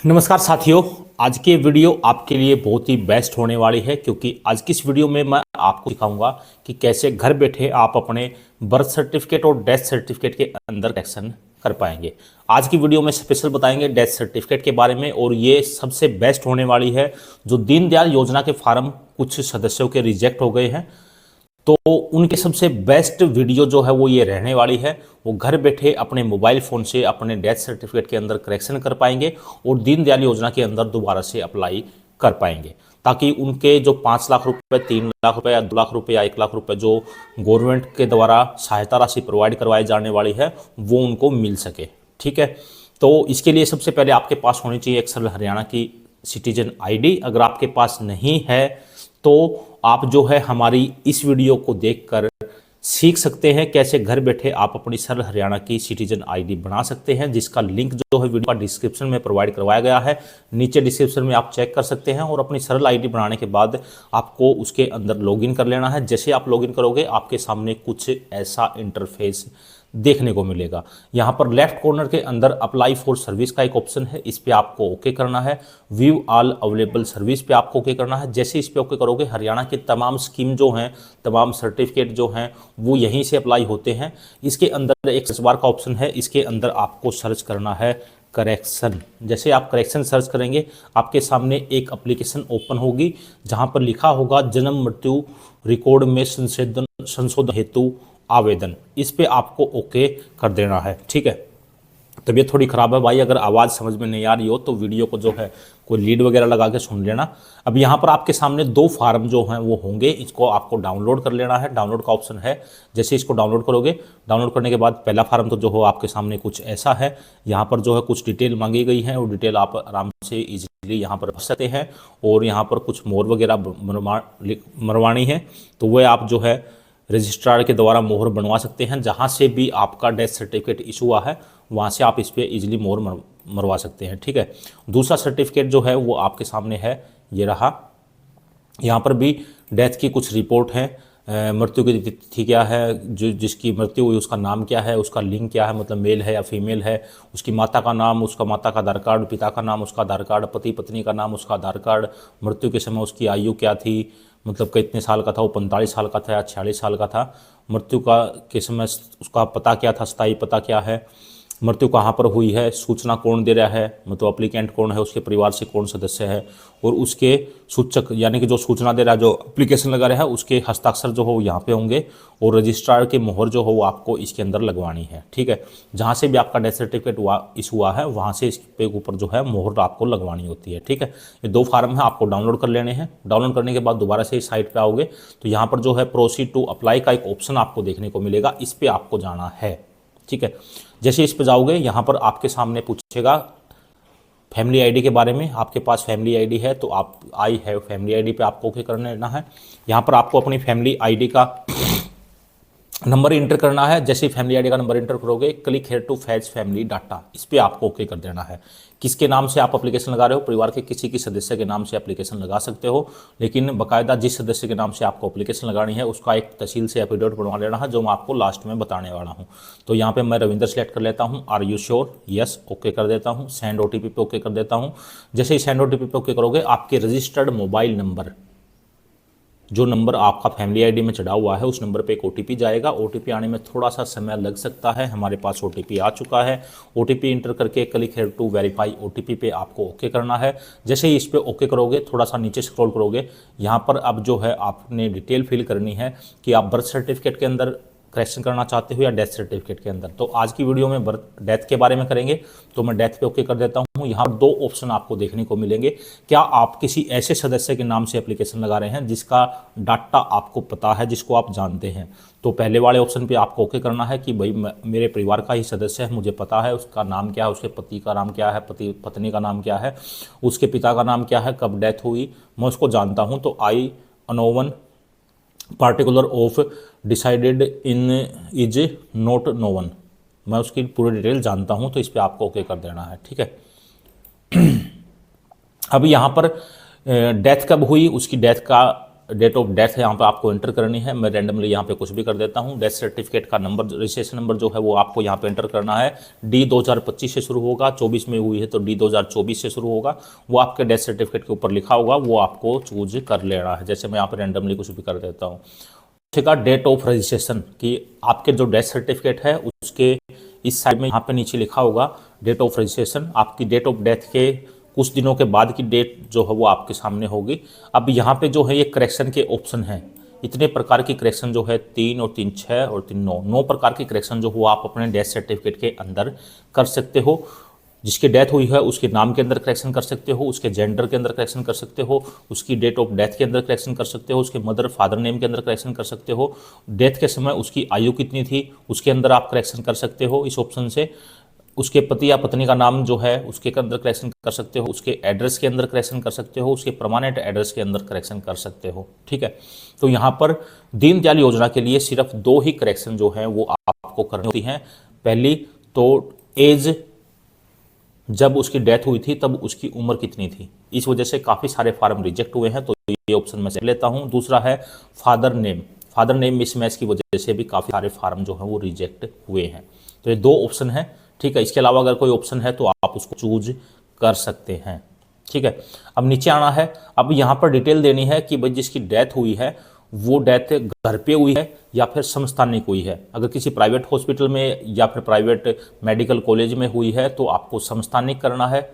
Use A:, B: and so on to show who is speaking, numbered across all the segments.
A: नमस्कार साथियों। आज की वीडियो आपके लिए बहुत ही बेस्ट होने वाली है क्योंकि आज की इस वीडियो में मैं आपको सिखाऊंगा कि कैसे घर बैठे आप अपने बर्थ सर्टिफिकेट और डेथ सर्टिफिकेट के अंदर करेक्शन कर पाएंगे। आज की वीडियो में स्पेशल बताएंगे डेथ सर्टिफिकेट के बारे में और ये सबसे बेस्ट होने वाली है। जो दीनदयाल योजना के फार्म कुछ सदस्यों के रिजेक्ट हो गए हैं तो उनके सबसे बेस्ट वीडियो जो है वो ये रहने वाली है। वो घर बैठे अपने मोबाइल फ़ोन से अपने डेथ सर्टिफिकेट के अंदर करेक्शन कर पाएंगे और दीनदयाल योजना के अंदर दोबारा से अप्लाई कर पाएंगे, ताकि उनके जो 5 लाख रुपए, 3 लाख रुपए या 2 लाख रुपए या 1 लाख रुपए जो गवर्नमेंट के द्वारा सहायता राशि प्रोवाइड करवाई जाने वाली है वो उनको मिल सके। ठीक है, तो इसके लिए सबसे पहले आपके पास होनी चाहिए एक सरल हरियाणा की सिटीजन आईडी। अगर आपके पास नहीं है तो आप जो है हमारी इस वीडियो को देखकर सीख सकते हैं कैसे घर बैठे आप अपनी सरल हरियाणा की सिटीजन आईडी बना सकते हैं, जिसका लिंक जो है वीडियो का डिस्क्रिप्शन में प्रोवाइड करवाया गया है। नीचे डिस्क्रिप्शन में आप चेक कर सकते हैं और अपनी सरल आईडी बनाने के बाद आपको उसके अंदर लॉगिन कर लेना है। जैसे आप लॉगिन करोगे आपके सामने कुछ ऐसा इंटरफेस देखने को मिलेगा। यहाँ पर लेफ्ट कॉर्नर के अंदर अप्लाई फॉर सर्विस का एक ऑप्शन है, इस पे आपको ओके करना है। व्यू ऑल अवेलेबल सर्विस पे आपको ओके करना है। जैसे इस पे ओके करोगे हरियाणा की तमाम स्कीम जो हैं, तमाम सर्टिफिकेट जो हैं वो यहीं से अप्लाई होते हैं। इसके अंदर एक सर्च बार का ऑप्शन है, इसके अंदर आपको सर्च करना है करेक्शन। जैसे आप करेक्शन सर्च करेंगे आपके सामने एक एप्लीकेशन ओपन होगी जहाँ पर लिखा होगा जन्म मृत्यु रिकॉर्ड में संशोधन हेतु आवेदन। इस पे आपको ओके कर देना है। ठीक है, तबीयत थोड़ी ख़राब है भाई, अगर आवाज़ समझ में नहीं आ रही हो तो वीडियो को जो है कोई लीड वगैरह लगा के सुन लेना। अब यहाँ पर आपके सामने 2 फार्म जो हैं वो होंगे, इसको आपको डाउनलोड कर लेना है। डाउनलोड का ऑप्शन है, जैसे इसको डाउनलोड करोगे, डाउनलोड करने के बाद पहला फार्म तो जो हो आपके सामने कुछ ऐसा है। यहाँ पर जो है कुछ डिटेल मांगी गई है और डिटेल आप आराम से ईजिली यहाँ पर भर सकते हैं। और यहाँ पर कुछ मोहर वगैरह मरवानी है तो वह आप जो है रजिस्ट्रार के द्वारा मोहर बनवा सकते हैं। जहाँ से भी आपका डेथ सर्टिफिकेट इशू हुआ है वहाँ से आप इस पर ईजिली मोहर मरवा सकते हैं। ठीक है, दूसरा सर्टिफिकेट जो है वो आपके सामने है, ये रहा। यहाँ पर भी डेथ की कुछ रिपोर्ट है, मृत्यु की तिथि क्या है, जो जिसकी मृत्यु हुई उसका नाम क्या है, उसका लिंग क्या है, मतलब मेल है या फीमेल है, उसकी माता का नाम, उसका माता का आधार कार्ड, पिता का नाम, उसका आधार कार्ड, पति पत्नी का नाम, उसका आधार कार्ड, मृत्यु के समय उसकी आयु क्या थी, मतलब कितने साल का था, वो 45 साल का था या 46 साल का था, मृत्यु का के समय उसका पता क्या था, स्थायी पता क्या है, मृत्यु कहाँ पर हुई है, सूचना कौन दे रहा है, मतलब अप्लीकेंट कौन है, उसके परिवार से कौन सदस्य है, और उसके सूचक यानी कि जो सूचना दे रहा है, जो एप्लीकेशन लगा रहा है, उसके हस्ताक्षर जो हो यहाँ पे होंगे और रजिस्ट्रार की मोहर जो हो वो आपको इसके अंदर लगवानी है। ठीक है, जहाँ से भी आपका डेथ सर्टिफिकेट इशू हुआ है वहाँ से इसके ऊपर जो है मोहर आपको लगवानी होती है। ठीक है, ये 2 फार्म है, आपको डाउनलोड कर लेने हैं। डाउनलोड करने के बाद दोबारा से इस साइट पर आओगे तो यहाँ पर जो है प्रोसीड टू अप्लाई का एक ऑप्शन आपको देखने को मिलेगा, इस पर आपको जाना है। ठीक है, जैसे इस पर जाओगे यहाँ पर आपके सामने पूछेगा फैमिली आईडी के बारे में। आपके पास फैमिली आईडी है तो आप आई हैव फैमिली आईडी पे आपको ओके कर लेना है। यहाँ पर आपको अपनी फैमिली आईडी का नंबर इंटर करना है। जैसे फैमिली आईडी का नंबर इंटर करोगे click here to fetch family data, इस पर आपको ओके कर देना है। किसके नाम से आप एप्लीकेशन लगा रहे हो, परिवार के किसी की सदस्य के नाम से एप्लीकेशन लगा सकते हो, लेकिन बाकायदा जिस सदस्य के नाम से आपको एप्लीकेशन लगानी है उसका एक तहसील से एफिडेविट बनवा लेना है, जो मैं आपको लास्ट में बताने वाला हूँ। तो यहाँ पे मैं रविंदर सेलेक्ट कर लेता हूँ। Are you sure, yes, okay कर देता हूँ। सेंड ओटीपी पे ओके कर देता हूँ। जैसे ही सेंड ओटीपी पे ओके करोगे आपके रजिस्टर्ड मोबाइल नंबर, जो नंबर आपका फैमिली आईडी में चढ़ा हुआ है, उस नंबर पे एक ओटीपी जाएगा। ओटीपी आने में थोड़ा सा समय लग सकता है, हमारे पास ओटीपी आ चुका है। ओटीपी इंटर करके click here to verify OTP पे आपको ओके करना है। जैसे ही इस पे ओके करोगे थोड़ा सा नीचे स्क्रॉल करोगे, यहाँ पर अब जो है आपने डिटेल फिल करनी है कि आप बर्थ सर्टिफिकेट के अंदर करेक्शन करना चाहते हो या डेथ सर्टिफिकेट के अंदर। तो आज की वीडियो में डेथ के बारे में करेंगे, तो मैं डेथ पे ओके कर देता हूँ। यहाँ 2 ऑप्शन आपको देखने को मिलेंगे। क्या आप किसी ऐसे सदस्य के नाम से एप्लीकेशन लगा रहे हैं जिसका डाटा आपको पता है, जिसको आप जानते हैं, तो पहले वाले ऑप्शन पे आपको ओके करना है कि भाई मेरे परिवार का ही सदस्य है, मुझे पता है उसका नाम क्या है, उसके पति का नाम क्या है, पत्नी का नाम क्या है, उसके पिता का नाम क्या है, कब डेथ हुई, मैं उसको जानता हूँ। तो I no one particular of decided in is not no one, मैं उसकी पूरी डिटेल जानता हूं, तो इस पर आपको ओके कर देना है। ठीक है, अब यहाँ पर डेथ कब हुई, उसकी डेथ का डेट ऑफ डेथ है यहाँ पे आपको एंटर करनी है। मैं रैंडमली यहाँ पे कुछ भी कर देता हूँ। डेथ सर्टिफिकेट का नंबर, रजिस्ट्रेशन नंबर जो है वो आपको यहाँ पे एंटर करना है। डी 2025 से शुरू होगा, 24 में हुई है तो डी 2024 से शुरू होगा। वो आपके डेथ सर्टिफिकेट के ऊपर लिखा होगा, वो आपको चूज कर लेना है। जैसे मैं यहाँ पे रैंडमली कुछ भी कर देता हूँ। ठीक है, डेट ऑफ रजिस्ट्रेशन कि आपके जो डेथ सर्टिफिकेट है उसके इस साइड में यहाँ पे नीचे लिखा होगा डेट ऑफ रजिस्ट्रेशन। आपकी डेट ऑफ डेथ के कुछ दिनों के बाद की डेट जो है वो आपके सामने होगी। अब यहाँ पे जो है ये करेक्शन के ऑप्शन हैं। इतने प्रकार की करेक्शन जो है 3 और 3 6 और 3 9, 9 प्रकार की करेक्शन जो हो आप अपने डेथ सर्टिफिकेट के अंदर कर सकते हो। जिसकी डेथ हुई है उसके नाम के अंदर करेक्शन कर सकते हो, उसके जेंडर के अंदर करेक्शन कर सकते हो, उसकी डेट ऑफ डेथ के अंदर करेक्शन कर सकते हो, उसके मदर फादर नेम के अंदर करेक्शन कर सकते हो, डेथ के समय उसकी आयु कितनी थी उसके अंदर आप करेक्शन कर सकते हो इस ऑप्शन से। उसके पति या पत्नी का नाम जो है उसके अंदर करेक्शन कर सकते हो, उसके एड्रेस के अंदर करेक्शन कर सकते हो, उसके परमानेंट एड्रेस के अंदर करेक्शन कर सकते हो। ठीक है, तो यहाँ पर दीनदयाल योजना के लिए सिर्फ 2 ही करेक्शन जो हैं वो आपको करनी होती हैं। पहली तो एज, जब उसकी डेथ हुई थी तब उसकी उम्र कितनी थी। इस वजह से काफ़ी सारे फार्म रिजेक्ट हुए हैं, तो ये ऑप्शन मैं से लेता हूँ। दूसरा है father name, father name mismatch की वजह से भी काफ़ी सारे फार्म जो हैं वो रिजेक्ट हुए हैं। तो ये 2 ऑप्शन हैं। ठीक है, इसके अलावा अगर कोई ऑप्शन है तो आप उसको चूज कर सकते हैं। ठीक है, अब नीचे आना है। अब यहाँ पर डिटेल देनी है कि भाई जिसकी डेथ हुई है वो डेथ घर पे हुई है या फिर समस्थानिक हुई है। अगर किसी प्राइवेट हॉस्पिटल में या फिर प्राइवेट मेडिकल कॉलेज में हुई है तो आपको समस्थानिक करना है।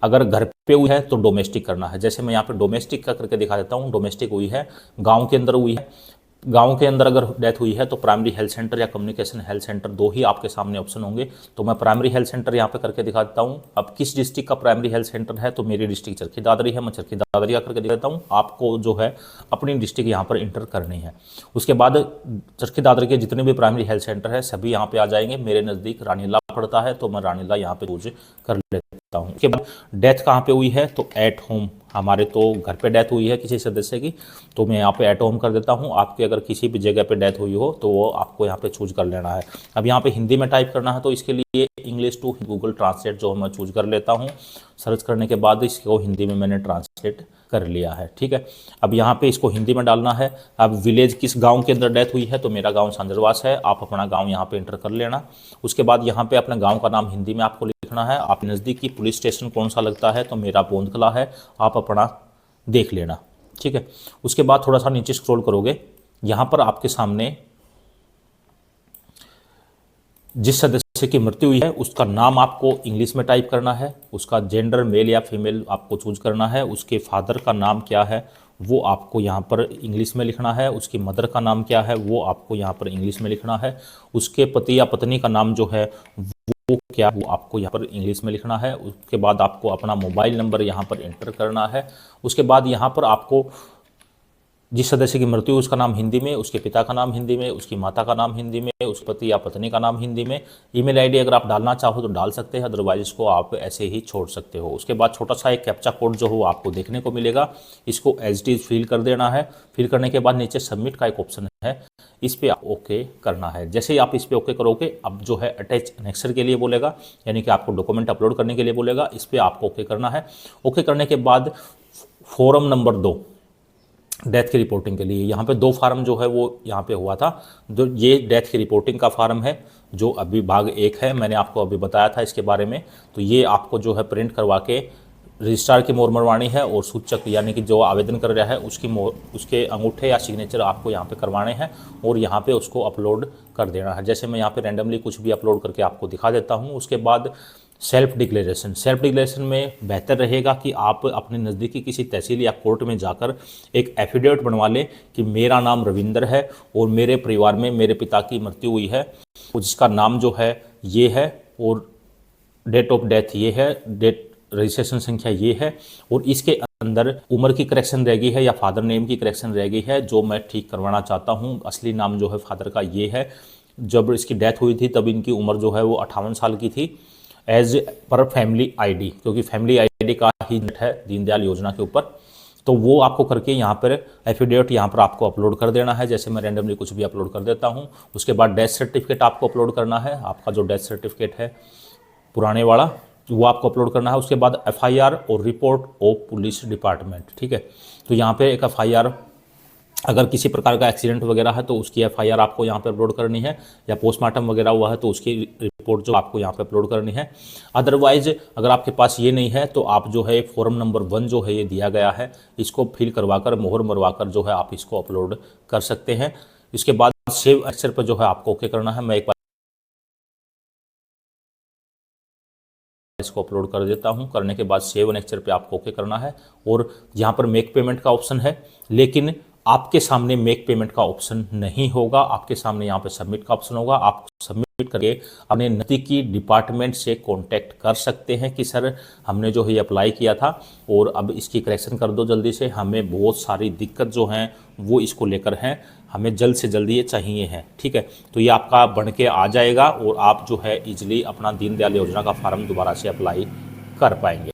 A: अगर घर पे हुई है तो डोमेस्टिक करना है। जैसे मैं यहाँ पे डोमेस्टिक का करके दिखा देता हूँ। डोमेस्टिक हुई है, गांव के अंदर हुई है। गांव के अंदर अगर डेथ हुई है तो प्राइमरी हेल्थ सेंटर या कम्युनिकेशन हेल्थ सेंटर 2 ही आपके सामने ऑप्शन होंगे। तो मैं प्राइमरी हेल्थ सेंटर यहाँ पे करके दिखा देता हूँ। अब किस डिस्ट्रिक्ट का प्राइमरी हेल्थ सेंटर है, तो मेरी डिस्ट्रिक्ट चरखी दादरी है, मैं चरखी दादरी का करके दिखा देता हूँ। आपको जो है अपनी डिस्ट्रिक्ट यहाँ पर इंटर करनी है। उसके बाद चरखी दादरी के जितने भी प्राइमरी हेल्थ सेंटर है सभी यहाँ पे आ जाएंगे। मेरे नज़दीक रानीला पड़ता है तो मैं रानीला यहाँ पे चूज कर लेता हूँ। उसके बाद डेथ कहाँ पे हुई है, तो एट होम। हमारे तो घर पे डेथ हुई है किसी सदस्य की, तो मैं यहाँ पे एट होम कर देता हूँ। आपके अगर किसी भी जगह पे डेथ हुई हो तो वो आपको यहाँ पे चूज कर लेना है। अब यहाँ पे हिंदी में टाइप करना है तो इसके लिए इंग्लिश टू गूगल ट्रांसलेट जो मैं चूज कर लेता हूँ। सर्च करने के बाद इसको हिंदी में मैंने ट्रांसलेट कर लिया है। ठीक है, अब यहाँ पे इसको हिंदी में डालना है। अब विलेज किस गांव के अंदर डेथ हुई है, तो मेरा गांव सांजरवास है। आप अपना गांव यहाँ पे एंटर कर लेना। उसके बाद यहाँ पे अपने गांव का नाम हिंदी में आपको लिखना है। आप नज़दीकी पुलिस स्टेशन कौन सा लगता है, तो मेरा बोंदकला है, आप अपना देख लेना। ठीक है, उसके बाद थोड़ा सा नीचे स्क्रॉल करोगे, यहाँ पर आपके सामने जिस सदस्य की मृत्यु हुई है उसका नाम आपको इंग्लिश में टाइप करना है। उसका जेंडर मेल या फीमेल आपको चूज करना है। उसके फादर का नाम क्या है वो आपको यहाँ पर इंग्लिश में लिखना है। उसकी मदर का नाम क्या है वो आपको यहाँ पर इंग्लिश में लिखना है। उसके पति या पत्नी का नाम जो है वो क्या, वो आपको यहाँ पर इंग्लिश में लिखना है। उसके बाद आपको अपना मोबाइल नंबर यहाँ पर एंटर करना है। उसके बाद यहाँ पर आपको जिस सदस्य की मृत्यु उसका नाम हिंदी में, उसके पिता का नाम हिंदी में, उसकी माता का नाम हिंदी में, उस पति या पत्नी का नाम हिंदी में। ईमेल आईडी अगर आप डालना चाहो तो डाल सकते हैं, अदरवाइज इसको आप ऐसे ही छोड़ सकते हो। उसके बाद छोटा सा एक कैप्चा कोड जो हो आपको देखने को मिलेगा, इसको एज इट इज फिल कर देना है। फिल करने के बाद नीचे सबमिट का एक ऑप्शन है, इस पर आप ओके करना है। जैसे ही आप इस पर ओके करोगे अब जो है अटैच एनेक्सर के लिए बोलेगा, यानी कि आपको डॉक्यूमेंट अपलोड करने के लिए बोलेगा। इस पर आपको ओके करना है। ओके करने के बाद फॉर्म नंबर 2 डेथ की रिपोर्टिंग के लिए यहाँ पे 2 फार्म जो है वो यहाँ पे हुआ था। जो ये डेथ की रिपोर्टिंग का फार्म है जो अभी भाग 1 है, मैंने आपको अभी बताया था इसके बारे में। तो ये आपको जो है प्रिंट करवा के रजिस्ट्रार की मोहर मरवानी है और सूचक यानी कि जो आवेदन कर रहा है उसके अंगूठे या सिग्नेचर आपको यहाँ पे करवाने हैं और यहाँ पे उसको अपलोड कर देना है। जैसे मैं यहाँ पे रैंडमली कुछ भी अपलोड करके आपको दिखा देता हूँ। उसके बाद सेल्फ डिक्लेरेशन में बेहतर रहेगा कि आप अपने नज़दीकी किसी तहसील या कोर्ट में जाकर एक एफिडेविट बनवा लें कि मेरा नाम रविंदर है और मेरे परिवार में मेरे पिता की मृत्यु हुई है, जिसका नाम जो है ये है और डेट ऑफ डेथ ये है, डेट रजिस्ट्रेशन संख्या ये है और इसके अंदर उम्र की करेक्शन रह गई है या फादर नेम की करेक्शन रह गई है जो मैं ठीक करवाना चाहता हूँ। असली नाम जो है फादर का ये है। जब इसकी डेथ हुई थी तब इनकी उम्र जो है वो 58 साल की थी एज पर फैमिली आईडी, क्योंकि फैमिली आईडी का ही डेट है दीनदयाल योजना के ऊपर। तो वो आपको करके यहाँ पर एफिडेविट यहाँ पर आपको अपलोड कर देना है। जैसे मैं रैंडमली कुछ भी अपलोड कर देता हूँ। उसके बाद डेथ सर्टिफिकेट आपको अपलोड करना है। आपका जो डेथ सर्टिफिकेट है पुराने वाला वो आपको अपलोड करना है। उसके बाद एफआईआर और रिपोर्ट ऑफ पुलिस डिपार्टमेंट। ठीक है, तो यहाँ पे एक एफआईआर अगर किसी प्रकार का एक्सीडेंट वगैरह है तो उसकी एफआईआर आपको यहाँ पे अपलोड करनी है, या पोस्टमार्टम वगैरह हुआ है तो उसकी रिपोर्ट जो आपको यहाँ पे अपलोड करनी है। अदरवाइज अगर आपके पास ये नहीं है तो आप जो है फॉर्म नंबर 1 जो है ये दिया गया है, इसको फिल करवाकर मोहर मरवाकर जो है आप इसको अपलोड कर सकते हैं। इसके बाद सेव एक्सेप्ट पर जो है आपको ओके करना है। मैं एक बार इसको अपलोड कर देता हूं। करने के बाद सेव एंड एक्सेप्ट पे आपको ओके करना है, और यहाँ पर मेक पेमेंट का ऑप्शन है, लेकिन आपके सामने मेक पेमेंट का ऑप्शन नहीं होगा, आपके सामने यहाँ पे सबमिट का ऑप्शन होगा। आप सबमिट करके अपने नज़दीकी डिपार्टमेंट से कांटेक्ट कर सकते हैं कि सर हमने जो है अप्लाई किया था और अब इसकी करेक्शन कर दो जल्दी से, हमें बहुत सारी दिक्कत जो हैं वो इसको लेकर हैं, हमें जल्द से जल्द ये चाहिए हैं। ठीक है, तो ये आपका बन के आ जाएगा और आप जो है इजीली अपना दीनदयाल योजना का फॉर्म दोबारा से अप्लाई कर पाएंगे।